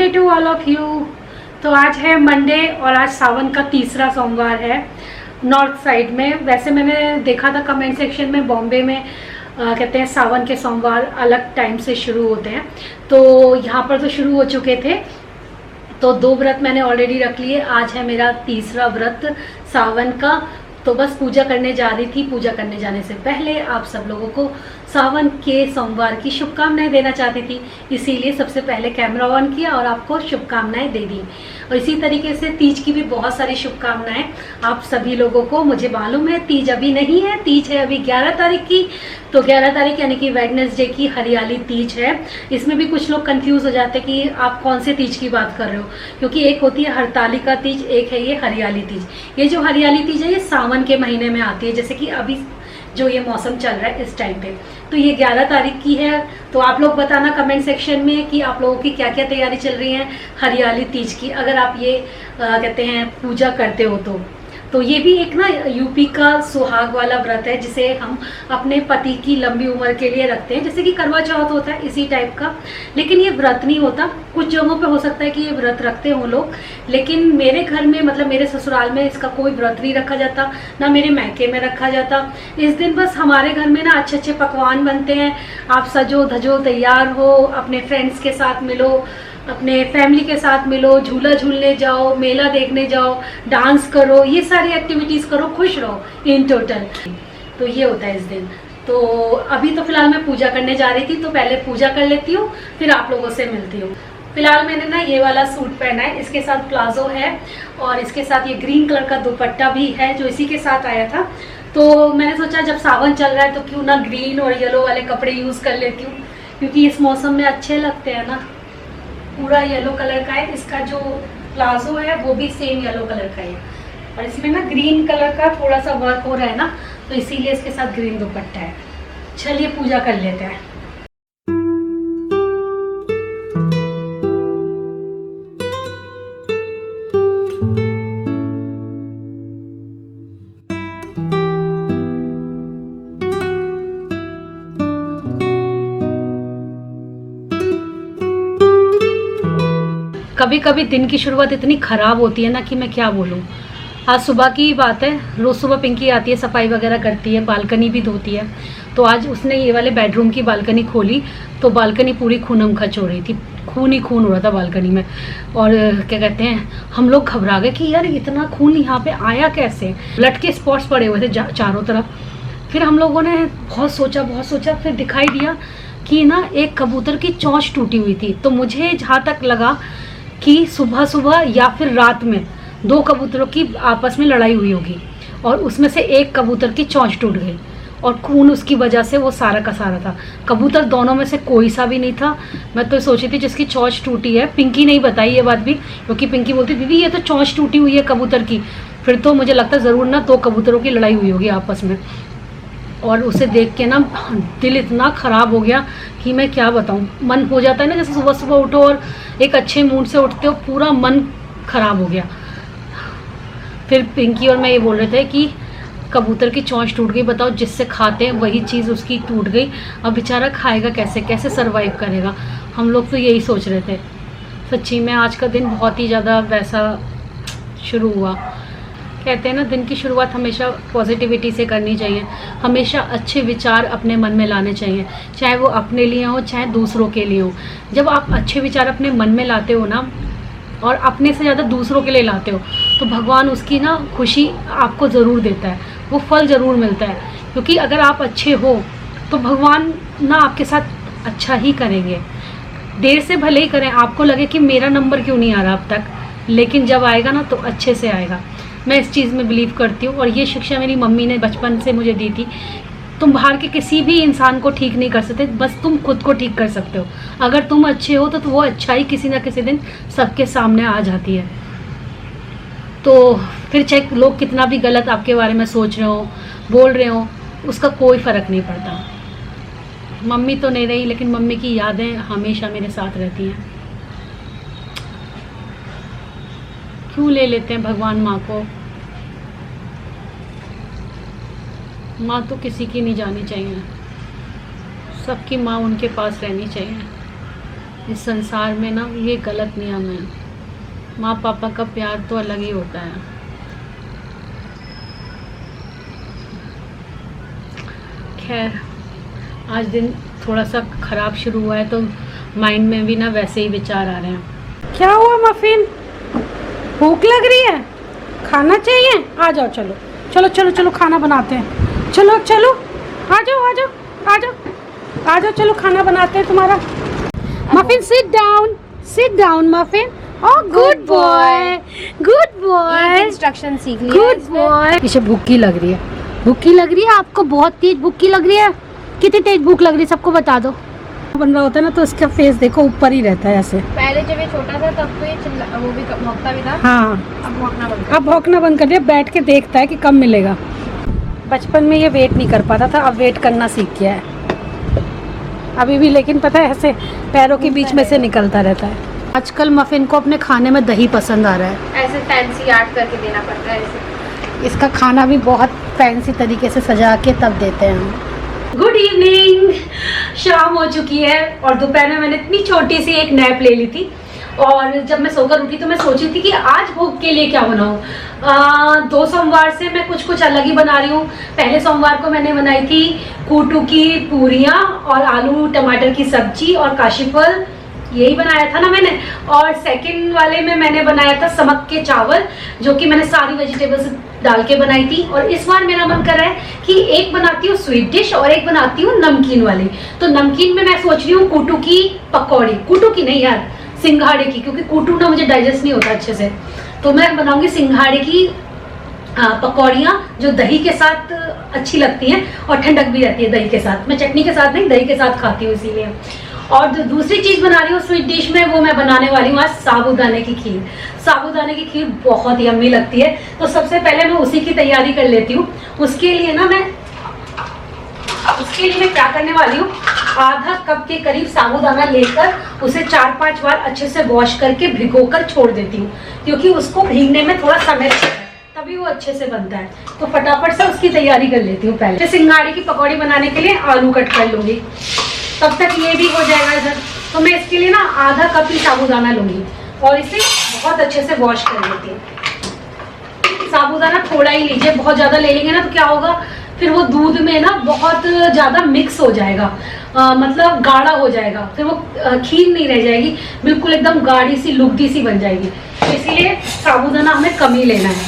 Day to all of you. तो आज है मंडे और आज सावन का तीसरा सोमवार है नॉर्थ साइड में। वैसे मैंने देखा था कमेंट सेक्शन में बॉम्बे में कहते हैं सावन के सोमवार अलग टाइम से शुरू होते हैं, तो यहाँ पर तो शुरू हो चुके थे। तो 2 व्रत मैंने ऑलरेडी रख लिए। आज है मेरा तीसरा व्रत सावन का। तो बस पूजा करने जा रही थी। पूजा करने जाने से पहले आप सब लोगों को सावन के सोमवार की शुभकामनाएं देना चाहती थी, इसीलिए सबसे पहले कैमरा ऑन किया और आपको शुभकामनाएं दे दी। और इसी तरीके से तीज की भी बहुत सारी शुभकामनाएं आप सभी लोगों को। मुझे मालूम है तीज अभी नहीं है, तीज है अभी 11 तारीख की। तो 11 तारीख यानी कि वेडनेसडे की हरियाली तीज है। इसमें भी कुछ लोग कंफ्यूज हो जाते हैं कि आप कौन से तीज की बात कर रहे हो, क्योंकि एक होती है हरतालिका तीज, एक है ये हरियाली तीज। ये जो हरियाली तीज है ये सावन के महीने में आती है, जैसे कि अभी जो ये मौसम चल रहा है इस टाइम पे। तो ये 11 तारीख की है। तो आप लोग बताना कमेंट सेक्शन में कि आप लोगों की क्या क्या तैयारी चल रही है हरियाली तीज की, अगर आप ये कहते हैं पूजा करते हो तो ये भी एक ना यूपी का सुहाग वाला व्रत है, जिसे हम अपने पति की लंबी उम्र के लिए रखते हैं, जैसे कि करवा चौथ होता है इसी टाइप का। लेकिन ये व्रत नहीं होता। कुछ जगहों पे हो सकता है कि ये व्रत रखते हों लोग, लेकिन मेरे घर में मतलब मेरे ससुराल में इसका कोई व्रत नहीं रखा जाता, ना मेरे मैके में रखा जाता। इस दिन बस हमारे घर में ना अच्छे अच्छे पकवान बनते हैं। आप सजो धजो तैयार हो, अपने फ्रेंड्स के साथ मिलो, अपने फैमिली के साथ मिलो, झूला झूलने जाओ, मेला देखने जाओ, डांस करो, ये सारी एक्टिविटीज करो, खुश रहो इन टोटल। तो ये होता है इस दिन। तो अभी तो फिलहाल मैं पूजा करने जा रही थी, तो पहले पूजा कर लेती हूँ, फिर आप लोगों से मिलती हूँ। फिलहाल मैंने ना ये वाला सूट पहना है, इसके साथ प्लाजो है और इसके साथ ये ग्रीन कलर का दुपट्टा भी है जो इसी के साथ आया था। तो मैंने सोचा जब सावन चल रहा है तो क्यों ना ग्रीन और येलो वाले कपड़े यूज कर लेती हूँ, क्योंकि इस मौसम में अच्छे लगते हैं ना। पूरा येलो कलर का है, इसका जो प्लाजो है वो भी सेम येलो कलर का है और इसमें ना ग्रीन कलर का थोड़ा सा वर्क हो रहा है ना, तो इसीलिए इसके साथ ग्रीन दुपट्टा है। चलिए पूजा कर लेते हैं। कभी कभी दिन की शुरुआत इतनी ख़राब होती है ना कि मैं क्या बोलूँ। आज सुबह की बात है, रोज़ सुबह पिंकी आती है, सफाई वगैरह करती है, बालकनी भी धोती है। तो आज उसने ये वाले बेडरूम की बालकनी खोली तो बालकनी पूरी खूनम खच हो रही थी, खून ही खून हो रहा था बालकनी में। और क्या कहते हैं, हम लोग घबरा गए कि यार इतना खून यहाँ पे आया कैसे। ब्लड के स्पॉट्स पड़े हुए थे चारों तरफ। फिर हम लोगों ने बहुत सोचा, फिर दिखाई दिया कि ना एक कबूतर की चोंच टूटी हुई थी। तो मुझे जहाँ तक लगा कि सुबह सुबह या फिर रात में 2 कबूतरों की आपस में लड़ाई हुई होगी और उसमें से एक कबूतर की चोंच टूट गई और खून उसकी वजह से वो सारा का सारा था। कबूतर दोनों में से कोई सा भी नहीं था। मैं तो सोची थी जिसकी चोंच टूटी है, पिंकी नहीं बताई ये बात भी, क्योंकि पिंकी बोलती दीदी ये तो चोंच टूटी हुई है कबूतर की। फिर तो मुझे लगता ज़रूर ना 2 कबूतरों की लड़ाई हुई होगी आपस में। और उसे देख के ना दिल इतना ख़राब हो गया कि मैं क्या बताऊं। मन हो जाता है ना जैसे सुबह सुबह उठो और एक अच्छे मूड से उठते हो, पूरा मन ख़राब हो गया। फिर पिंकी और मैं ये बोल रहे थे कि कबूतर की चोंच टूट गई, बताओ जिससे खाते हैं वही चीज़ उसकी टूट गई, अब बेचारा खाएगा कैसे, कैसे सर्वाइव करेगा। हम लोग तो यही सोच रहे थे। सच्ची में आज का दिन बहुत ही ज़्यादा वैसा शुरू हुआ। कहते हैं ना दिन की शुरुआत हमेशा पॉजिटिविटी से करनी चाहिए, हमेशा अच्छे विचार अपने मन में लाने चाहिए, चाहे वो अपने लिए हो चाहे दूसरों के लिए हो। जब आप अच्छे विचार अपने मन में लाते हो ना और अपने से ज़्यादा दूसरों के लिए लाते हो, तो भगवान उसकी ना खुशी आपको ज़रूर देता है, वो फल ज़रूर मिलता है। क्योंकि अगर आप अच्छे हो तो भगवान ना आपके साथ अच्छा ही करेंगे। देर से भले ही करें, आपको लगे कि मेरा नंबर क्यों नहीं आ रहा अब तक, लेकिन जब आएगा ना तो अच्छे से आएगा। मैं इस चीज़ में बिलीव करती हूँ और ये शिक्षा मेरी मम्मी ने बचपन से मुझे दी थी। तुम बाहर के किसी भी इंसान को ठीक नहीं कर सकते, बस तुम खुद को ठीक कर सकते हो। अगर तुम अच्छे हो तो वो अच्छाई किसी ना किसी दिन सबके सामने आ जाती है। तो फिर चाहे लोग कितना भी गलत आपके बारे में सोच रहे हो, बोल रहे हो, उसका कोई फ़र्क नहीं पड़ता। मम्मी तो नहीं रही, लेकिन मम्मी की यादें हमेशा मेरे साथ रहती हैं। क्यों ले लेते हैं भगवान माँ को। माँ तो किसी की नहीं जानी चाहिए, सबकी माँ उनके पास रहनी चाहिए। इस संसार में ना ये गलत नियम है। माँ पापा का प्यार तो अलग ही होता है। खैर, आज दिन थोड़ा सा ख़राब शुरू हुआ है तो माइंड में भी ना वैसे ही विचार आ रहे हैं। क्या हुआ मफिन, भूख लग रही है, खाना चाहिए? आ जाओ, चलो चलो चलो चलो खाना बनाते हैं। चलो चलो आ जाओ आ जाओ आ जाओ आ जाओ, चलो खाना बनाते हैं तुम्हारा। Muffin sit down muffin. Oh good boy, good boy. Instruction सीख लिया। Good boy. इसे भूखी लग रही है, भूखी लग रही है आपको, बहुत तेज भूखी लग रही है। कितनी तेज भूख लग रही है सबको बता दो। बन रहा होता है ना तो इसका फेस देखो ऊपर ही रहता है ऐसे। पहले जब ये छोटा था तब तो ये वो भी भौंकता भी था। हाँ, अब भौंकना बंद कर दिया, बैठ के देखता है कि कब मिलेगा। बचपन में ये वेट नहीं कर पाता था, अब वेट करना सीख गया है अभी भी, लेकिन पता है ऐसे पैरों के बीच में से निकलता रहता है। आजकल मफिन को अपने खाने में दही पसंद आ रहा है। ऐसे फैंसी आर्ट करके देना पड़ता है ऐसे। इसका खाना भी बहुत फैंसी तरीके से सजा के तब देते हैं हम। गुड इवनिंग, शाम हो चुकी है और दोपहर में मैंने इतनी छोटी सी एक नैप ले ली थी और जब मैं सोकर उठी तो मैं सोची थी कि आज भोग के लिए क्या बनाऊं। 2 सोमवार से मैं कुछ अलग ही बना रही हूँ। पहले सोमवार को मैंने बनाई थी कूटू की पूरियाँ और आलू टमाटर की सब्जी और काशी फल, यही बनाया था ना मैंने। और सेकंड वाले में मैंने बनाया था समक के चावल, जो कि मैंने सारी वेजिटेबल्स डाल के बनाई थी। और इस बार मेरा मन कर रहा है कि एक बनाती हूँ स्वीट डिश और एक बनाती हूँ नमकीन वाली। तो नमकीन में मैं सोच रही हूँ कूटू की पकौड़ी, कूटू की नहीं यार, सिंघाड़े की, क्योंकि कूटू ना मुझे डाइजेस्ट नहीं होता अच्छे से। तो मैं बनाऊंगी सिंघाड़े की पकौड़ियाँ जो दही के साथ अच्छी लगती हैं और ठंडक भी रहती है दही के साथ। मैं चटनी के साथ नहीं, दही के साथ खाती हूँ इसीलिए। और जो दूसरी चीज बना रही हूँ स्वीट डिश में, वो मैं बनाने वाली हूँ आज साबूदाने की खीर। साबूदाने की खीर बहुत यम्मी लगती है, तो सबसे पहले मैं उसी की तैयारी कर लेती हूँ। उसके लिए मैं क्या करने वाली हूँ, आधा कप के करीब साबूदाना लेकर उसे 4-5 बार अच्छे से वॉश करके भिगोकर छोड़ देती हूँ, क्योंकि उसको भीगने में थोड़ा समय लगता है, तभी वो अच्छे से बनता है। तो फटाफट से उसकी तैयारी कर लेती हूँ। पहले सिंघाड़े की पकौड़ी बनाने के लिए आलू कट कर लूंगी, तब तक ये भी हो जाएगा इधर। तो मैं इसके लिए ना आधा कप ही साबूदाना लूंगी और इसे बहुत अच्छे से वॉश कर लेती हूँ। साबूदाना थोड़ा ही लीजिए, बहुत ज्यादा ले लेंगे ना तो क्या होगा, फिर वो दूध में ना बहुत ज्यादा मिक्स हो जाएगा, मतलब गाढ़ा हो जाएगा, फिर वो खीर नहीं रह जाएगी, बिल्कुल एकदम गाढ़ी सी लुगदी सी बन जाएगी। तो इसीलिए साबूदाना हमें कम ही लेना है।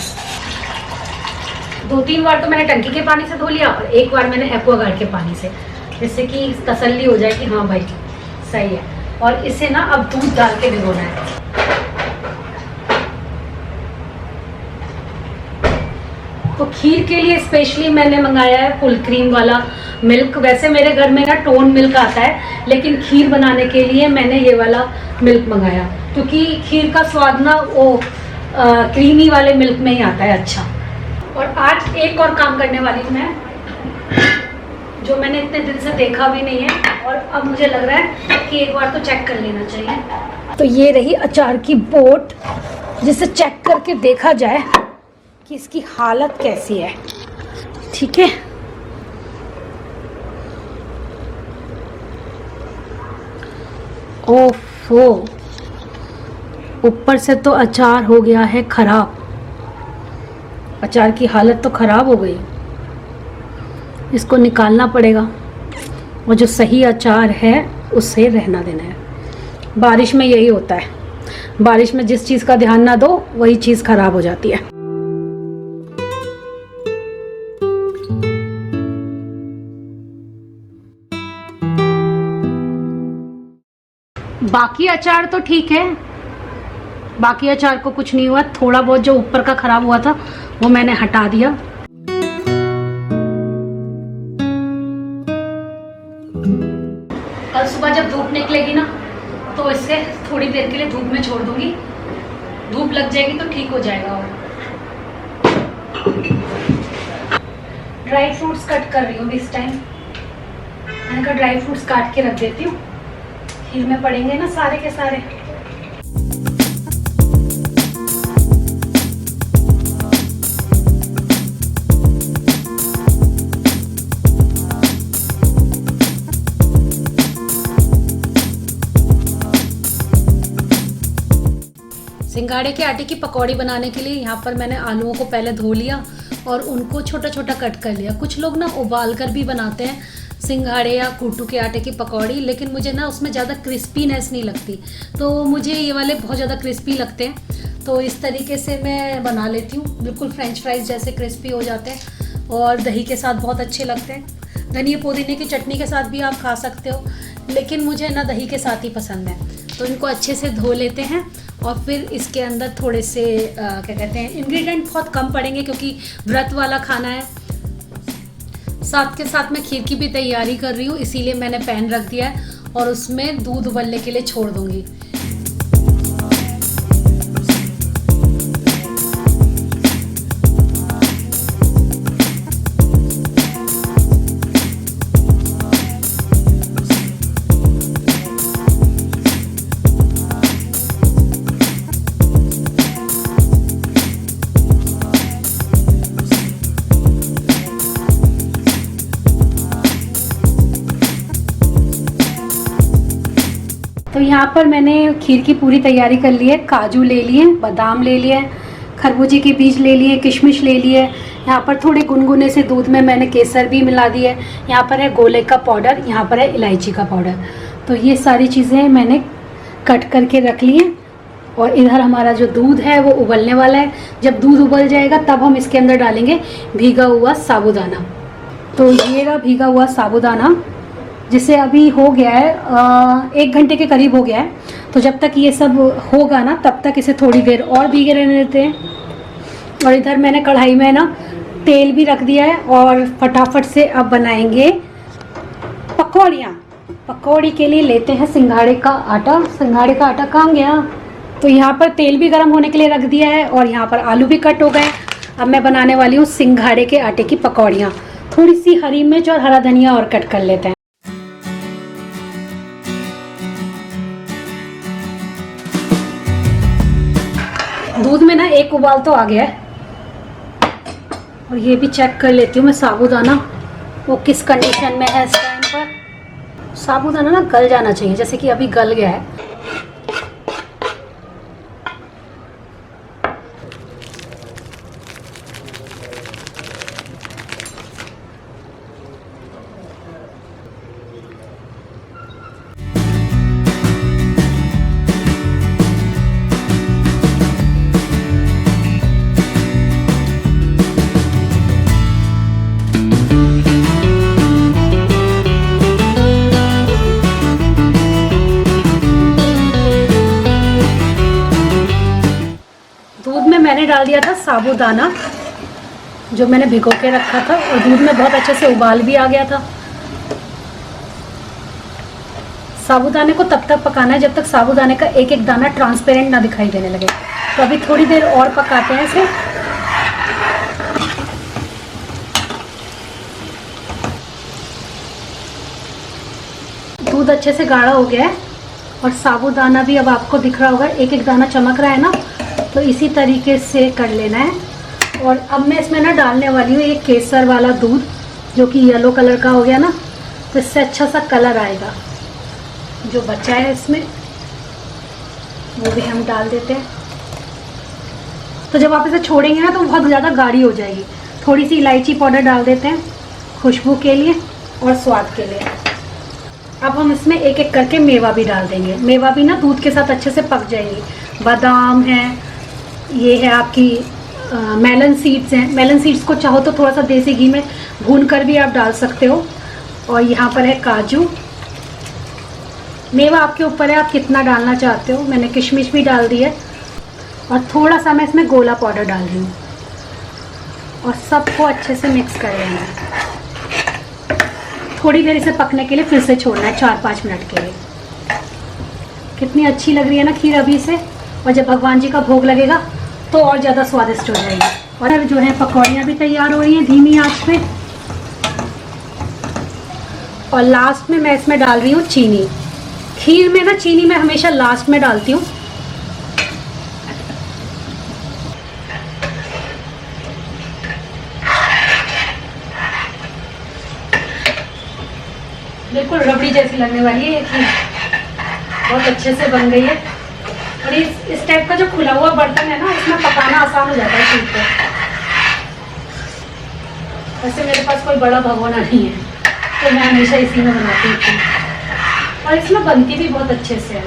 2-3 बार तो मैंने टंकी के पानी से धो लिया और 1 बार मैंने एक्वागार्ड के पानी से, जिससे कि तसल्ली हो जाए कि हाँ भाई सही है। और इसे ना अब दूध डाल के भिगोना है। तो खीर के लिए स्पेशली मैंने मंगाया है फुल क्रीम वाला मिल्क। वैसे मेरे घर में ना टोन मिल्क आता है, लेकिन खीर बनाने के लिए मैंने ये वाला मिल्क मंगाया, क्योंकि खीर का स्वाद ना वो क्रीमी वाले मिल्क में ही आता है अच्छा। और आज एक और काम करने वाली हूँ मैं, जो मैंने इतने दिन से देखा भी नहीं है और अब मुझे लग रहा है कि एक बार तो चेक कर लेना चाहिए। तो ये रही अचार की बोट, जिसे चेक करके देखा जाए कि इसकी हालत कैसी है। ठीक है, ओफो, ऊपर से तो अचार हो गया है खराब। अचार की हालत तो खराब हो गई, इसको निकालना पड़ेगा और जो सही अचार है उससे रहना देना है। बारिश में यही होता है, बारिश में जिस चीज़ का ध्यान ना दो वही चीज़ खराब हो जाती है। बाकी अचार तो ठीक है, बाकी अचार को कुछ नहीं हुआ। थोड़ा बहुत जो ऊपर का खराब हुआ था वो मैंने हटा दिया। कल सुबह जब धूप निकलेगी ना तो इसे थोड़ी देर के लिए धूप में छोड़ दूंगी, धूप लग जाएगी तो ठीक हो जाएगा। और ड्राई फ्रूट्स कट कर रही हूँ इस टाइम। मैंने कहा ड्राई फ्रूट्स काट के रख देती हूँ, खीर में पड़ेंगे ना सारे के सारे। सिंघाड़े के आटे की पकौड़ी बनाने के लिए यहाँ पर मैंने आलूओं को पहले धो लिया और उनको छोटा छोटा कट कर लिया। कुछ लोग ना उबाल कर भी बनाते हैं सिंघाड़े या कुट्टू के आटे की पकौड़ी, लेकिन मुझे ना उसमें ज़्यादा क्रिस्पीनेस नहीं लगती, तो मुझे ये वाले बहुत ज़्यादा क्रिस्पी लगते हैं। तो इस तरीके से मैं बना लेती हूँ, बिल्कुल फ्रेंच फ्राइज जैसे क्रिस्पी हो जाते हैं और दही के साथ बहुत अच्छे लगते हैं। धनिया पुदीने की चटनी के साथ भी आप खा सकते हो, लेकिन मुझे ना दही के साथ ही पसंद है। तो इनको अच्छे से धो लेते हैं और फिर इसके अंदर थोड़े से क्या कहते हैं, इंग्रेडिएंट बहुत कम पड़ेंगे क्योंकि व्रत वाला खाना है। साथ के साथ मैं खीर की भी तैयारी कर रही हूँ, इसीलिए मैंने पैन रख दिया है और उसमें दूध उबलने के लिए छोड़ दूँगी। तो यहाँ पर मैंने खीर की पूरी तैयारी कर ली है। काजू ले लिए, बादाम ले लिए, खरबूजे के बीज ले लिए, किशमिश ले लिए। यहाँ पर थोड़े गुनगुने से दूध में मैंने केसर भी मिला दी है। यहाँ पर है गोले का पाउडर, यहाँ पर है इलायची का पाउडर। तो ये सारी चीज़ें मैंने कट करके रख ली हैं और इधर हमारा जो दूध है वो उबलने वाला है। जब दूध उबल जाएगा तब हम इसके अंदर डालेंगे भीगा हुआ साबूदाना। तो ये रहा भीगा हुआ साबूदाना, जिसे अभी हो गया है 1 घंटे के करीब हो गया है। तो जब तक ये सब होगा ना तब तक इसे थोड़ी देर और भीगे रहने देते हैं। और इधर मैंने कढ़ाई में ना तेल भी रख दिया है और फटाफट से अब बनाएंगे पकौड़ियाँ। पकौड़ी के लिए लेते हैं सिंघाड़े का आटा। सिंघाड़े का आटा कहाँ गया? तो यहाँ पर तेल भी गर्म होने के लिए रख दिया है और यहाँ पर आलू भी कट हो गए। अब मैं बनाने वाली हूँ सिंघाड़े के आटे की पकौड़ियाँ। थोड़ी सी हरी मिर्च और हरा धनिया और कट कर लेते हैं। दूध में ना 1 उबाल तो आ गया है और ये भी चेक कर लेती हूँ मैं साबूदाना वो किस कंडीशन में है इस टाइम पर। साबूदाना ना गल जाना चाहिए, जैसे कि अभी गल गया है। मैंने डाल दिया था साबूदाना जो मैंने भिगो के रखा था और दूध में बहुत अच्छे से उबाल भी आ गया था। साबूदाने को तब तक पकाना है जब तक साबूदाने का एक एक दाना ट्रांसपेरेंट ना दिखाई देने लगे। तो अभी थोड़ी देर और पकाते हैं इसे। दूध अच्छे से गाढ़ा हो गया है और साबूदाना भी अब आपको दिख रहा होगा, एक एक दाना चमक रहा है ना। तो इसी तरीके से कर लेना है। और अब मैं इसमें ना डालने वाली हूँ एक केसर वाला दूध जो कि येलो कलर का हो गया ना, तो इससे अच्छा सा कलर आएगा। जो बचा है इसमें वो भी हम डाल देते हैं। तो जब आप इसे छोड़ेंगे ना तो बहुत ज़्यादा गाढ़ी हो जाएगी। थोड़ी सी इलायची पाउडर डाल देते हैं खुशबू के लिए और स्वाद के लिए। अब हम इसमें एक एक करके मेवा भी डाल देंगे। मेवा भी ना दूध के साथ अच्छे से पक जाएगी। बादाम है, ये है आपकी मेलन सीड्स हैं। मेलन सीड्स को चाहो तो थोड़ा सा देसी घी में भून कर भी आप डाल सकते हो। और यहाँ पर है काजू। मेवा आपके ऊपर है, आप कितना डालना चाहते हो। मैंने किशमिश भी डाल दी है और थोड़ा सा मैं इसमें गोला पाउडर डाल रही हूँ और सबको अच्छे से मिक्स कर लेना है। थोड़ी देर इसे पकने के लिए फिर से छोड़ना है, 4-5 मिनट के लिए। कितनी अच्छी लग रही है ना खीर अभी से, और जब भगवान जी का भोग लगेगा तो और ज़्यादा स्वादिष्ट हो जाएगी। और अब जो है पकौड़ियाँ भी तैयार हो रही हैं धीमी आंच पे। और लास्ट में मैं इसमें डाल रही हूँ चीनी। खीर में ना चीनी मैं हमेशा लास्ट में डालती हूँ। बिल्कुल रबड़ी जैसी लगने वाली है ये खीर, बहुत अच्छे से बन गई है। और इस टाइप का जो खुला हुआ बर्तन है ना, इसमें पकाना आसान हो जाता है खीर को। वैसे मेरे पास कोई बड़ा भगोना नहीं है, तो मैं हमेशा इसी में बनाती हूँ, और इसमें बनती भी बहुत अच्छे से है।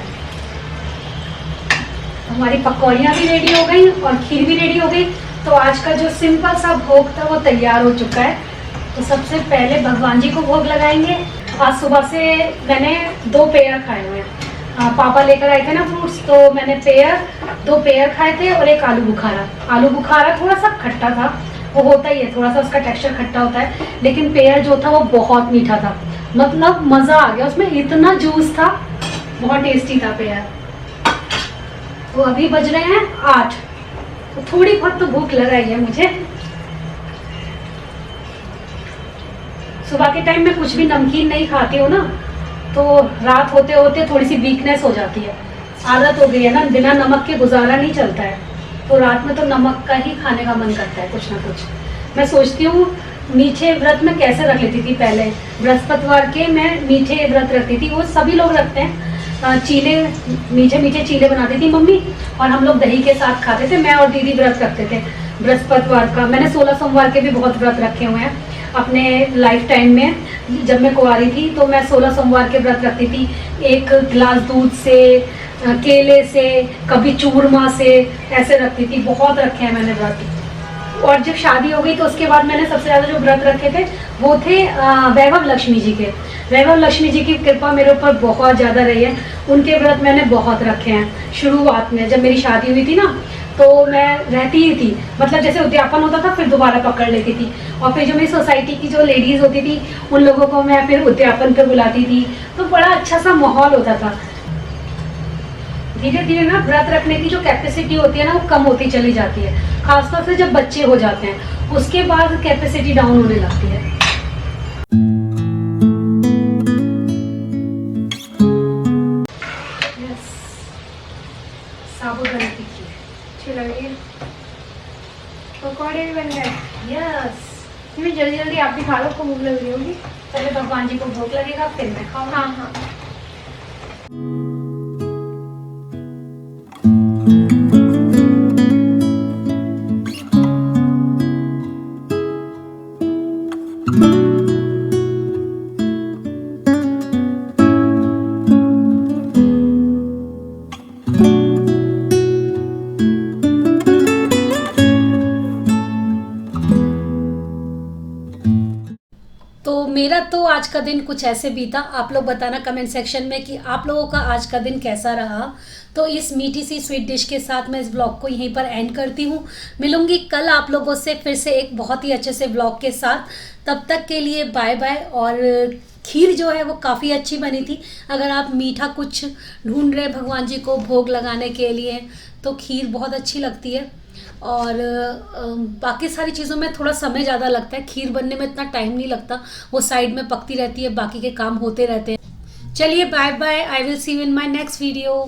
हमारी पकौड़ियाँ भी रेडी हो गई और खीर भी रेडी हो गई। तो आज का जो सिंपल सा भोग था वो तैयार हो चुका है। तो सबसे पहले भगवान जी को भोग लगाएंगे। आज सुबह से मैंने 2 पेयर खाए हुए हैं। पापा लेकर आए थे ना फ्रूट्स, तो मैंने 2 पेयर खाए थे और एक आलू बुखारा। आलू बुखारा थोड़ा सा खट्टा था, वो होता ही है, थोड़ा सा उसका टेक्सचर खट्टा होता है, लेकिन पेयर जो था वो बहुत मीठा था, मतलब मज़ा आ गया उसमें, इतना जूस था, बहुत टेस्टी था पेयर। तो अभी बज रहे हैं 8, तो थोड़ी बहुत तो भूख लग रही है मुझे। सुबह के टाइम में कुछ भी नमकीन नहीं खाती हूँ ना, तो रात होते होते थोड़ी सी वीकनेस हो जाती है। आदत हो गई है ना, बिना नमक के गुजारा नहीं चलता है, तो रात में तो नमक का ही खाने का मन करता है कुछ ना कुछ। मैं सोचती हूँ मीठे व्रत में कैसे रख लेती थी पहले, बृहस्पतिवार के मैं मीठे व्रत रखती थी, वो सभी लोग रखते हैं। चीले, मीठे मीठे चीले बनाती थी मम्मी, और हम लोग दही के साथ खाते थे। मैं और दीदी व्रत रखते थे बृहस्पतिवार का। मैंने 16 सोमवार के भी बहुत व्रत रखे हुए हैं अपने लाइफ टाइम में। जब मैं कुंवारी थी तो मैं 16 सोमवार के व्रत रखती थी, 1 गिलास दूध से, केले से, कभी चूरमा से, ऐसे रखती थी। बहुत रखे हैं मैंने व्रत। और जब शादी हो गई तो उसके बाद मैंने सबसे ज़्यादा जो व्रत रखे थे वो थे वैभव लक्ष्मी जी के। वैभव लक्ष्मी जी की कृपा मेरे ऊपर बहुत ज़्यादा रही है, उनके व्रत मैंने बहुत रखे हैं। शुरुआत में जब मेरी शादी हुई थी ना, तो मैं रहती ही थी, मतलब जैसे उद्यापन होता था फिर दोबारा पकड़ लेती थी, और फिर जो मेरी सोसाइटी की जो लेडीज़ होती थी उन लोगों को मैं फिर उद्यापन पे बुलाती थी, तो बड़ा अच्छा सा माहौल होता था। धीरे धीरे ना व्रत रखने की जो कैपेसिटी होती है ना वो कम होती चली जाती है, खासतौर से जब बच्चे हो जाते हैं, उसके बाद कैपेसिटी डाउन होने लगती है। साबूदाना की खीर अच्छी लग रही है। पकौड़े भी बन गए। यस। मैं जल्दी जल्दी आप भी खा लो, आपको भूख लग रही होगी। पहले भगवान जी को भोग लगेगा फिर मैं खाऊंगा। हाँ हाँ। तो मेरा तो आज का दिन कुछ ऐसे बीता। आप लोग बताना कमेंट सेक्शन में कि आप लोगों का आज का दिन कैसा रहा। तो इस मीठी सी स्वीट डिश के साथ मैं इस ब्लॉग को यहीं पर एंड करती हूँ। मिलूंगी कल आप लोगों से फिर से एक बहुत ही अच्छे से ब्लॉग के साथ। तब तक के लिए बाय बाय। और खीर जो है वो काफ़ी अच्छी बनी थी। अगर आप मीठा कुछ ढूंढ रहे भगवान जी को भोग लगाने के लिए तो खीर बहुत अच्छी लगती है। और बाकी सारी चीज़ों में थोड़ा समय ज़्यादा लगता है, खीर बनने में इतना टाइम नहीं लगता, वो साइड में पकती रहती है, बाकी के काम होते रहते हैं। चलिए bye bye. I will see you in my next video.